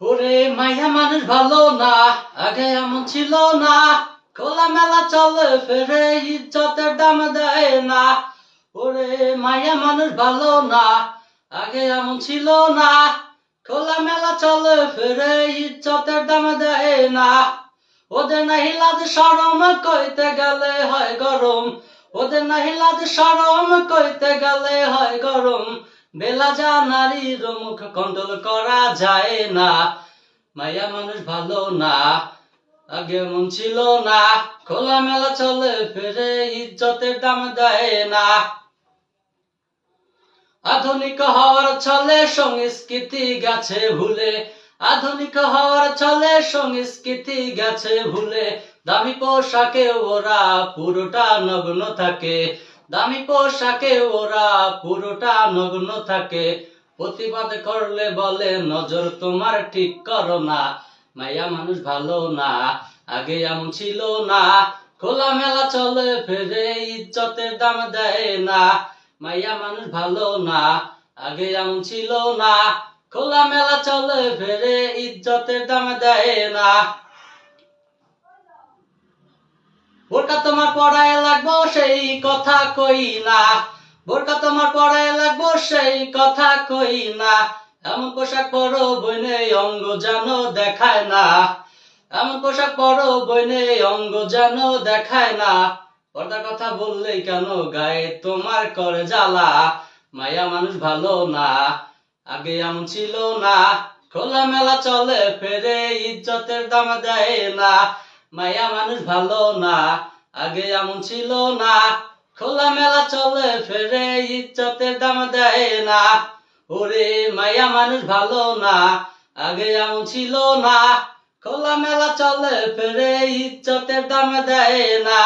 ওরে মাইয়া মানুষ ভালো না, আগে এমন ছিল না। খোলা মেলা চলে ফেরে, ইজ্জতের দাম দেয় না। ওরে মাইয়া মানুষ ভালো না, আগে এমন ছিল না। খোলা মেলা চলে ফেরে, ইজ্জতের দাম দেয় না। ওদের নাহি লাজ শরম, কইতে গেলে হয় গরম। ওদের নাহি লাজ শরম, কইতে গেলে হয় গরম। বেলা যা নারীর মুখ কন্ট্রোল করা যায় না। মাইয়া মানুষ ভালো না, আগে মন ছিল না। খোলা মেলা চলে ফেরে, ইজ্জতের দাম দেয় না। আধুনিক হওয়ার ছলে সংস্কৃতি গেছে ভুলে। আধুনিক হওয়ার ছলে সংস্কৃতি গেছে ভুলে। দামি পোশাকে ওরা পুরোটা নগ্ন থাকে। দামি পোশাকে ওরা পুরোটা নগ্ন থাকে। প্রতিবাদ করলে বলে নজর তোমার ঠিক করো না। মাইয়া মানুষ ভালো না, আগে এমন ছিল না। খোলা মেলা চলে ফেরে, ইজ্জতের দাম দেয় না। মাইয়া মানুষ ভালো না, আগে এমন ছিল না। খোলা মেলা চলে ফেরে, ইজ্জতের দাম দেয় না। বোরকা তোমার পড়ায় লাগবো সেই কথা কই না। বোরকা তোমার পড়ায় লাগবো সেই কথা কই না। এমন পোশাক পরো বইনে অঙ্গ যেন দেখায় না। এমন পোশাক পরো বইনে অঙ্গ যেন দেখায় না। পর্দার কথা বললেই কেন গায়ে তোমার করে জ্বালা। মায়া মানুষ ভালো না, আগে এমন ছিল না। খোলা মেলা চলে ফেরে, ইজ্জতের দাম দেয় না। মায়া মানুষ ভালো না, আগে এমন ছিল না। খোলা মেলা চলে ফেরে, ইজ্জতের দাম দেয় না। ওরে মায়া মানুষ ভালো না, আগে এমন ছিল না। খোলা মেলা চলে ফেরে, ইজ্জতের দাম দেয় না।